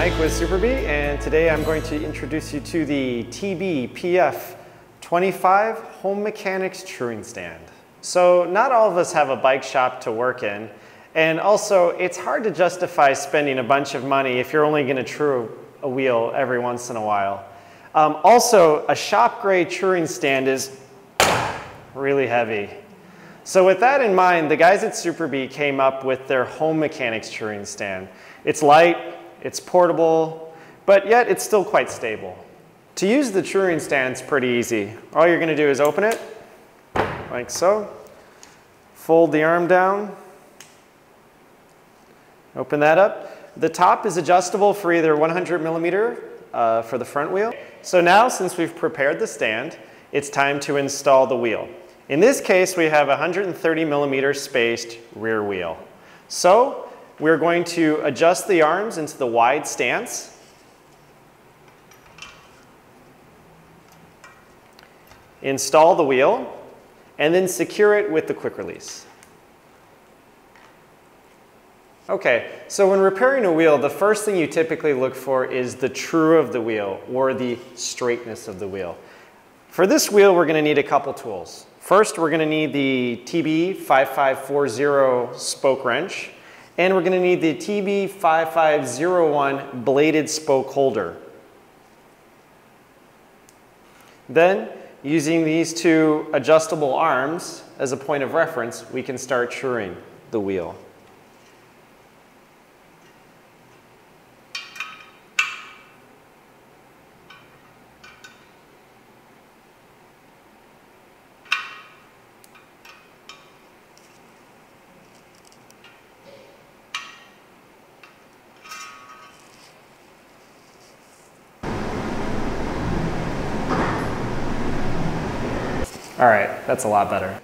Mike with SuperBee, and today I'm going to introduce you to the TB-PF25 Home Mechanics Truing Stand. So not all of us have a bike shop to work in, and also it's hard to justify spending a bunch of money if you're only going to true a wheel every once in a while. Also, a shop-grade truing stand is really heavy. So with that in mind, the guys at SuperBee came up with their Home Mechanics Truing Stand. It's light, it's portable, but yet it's still quite stable. To use the truing stand is pretty easy. All you're going to do is open it, like so. Fold the arm down. Open that up. The top is adjustable for either 100mm for the front wheel. So now, since we've prepared the stand, it's time to install the wheel. In this case, we have a 130mm spaced rear wheel. So we're going to adjust the arms into the wide stance. Install the wheel, and then secure it with the quick release. Okay, so when repairing a wheel, the first thing you typically look for is the true of the wheel, or the straightness of the wheel. For this wheel, we're going to need a couple tools. First, we're going to need the TB-PF25 spoke wrench, and we're going to need the TB-PF5501 bladed spoke holder. Then, using these two adjustable arms as a point of reference, we can start truing the wheel. All right, that's a lot better.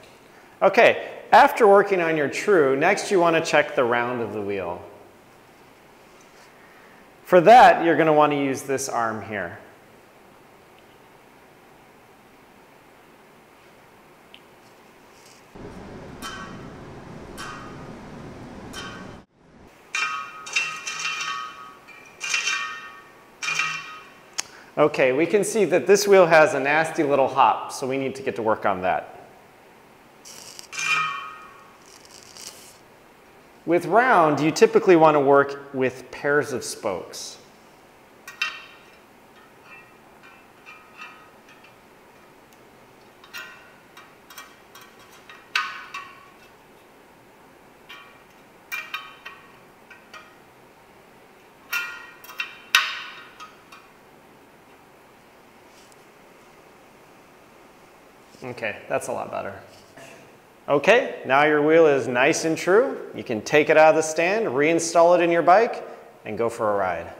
Okay, after working on your true, next you want to check the round of the wheel. For that, you're going to want to use this arm here. Okay, we can see that this wheel has a nasty little hop, so we need to get to work on that. With round, you typically want to work with pairs of spokes. Okay, that's a lot better. Okay, now your wheel is nice and true. You can take it out of the stand, reinstall it in your bike, and go for a ride.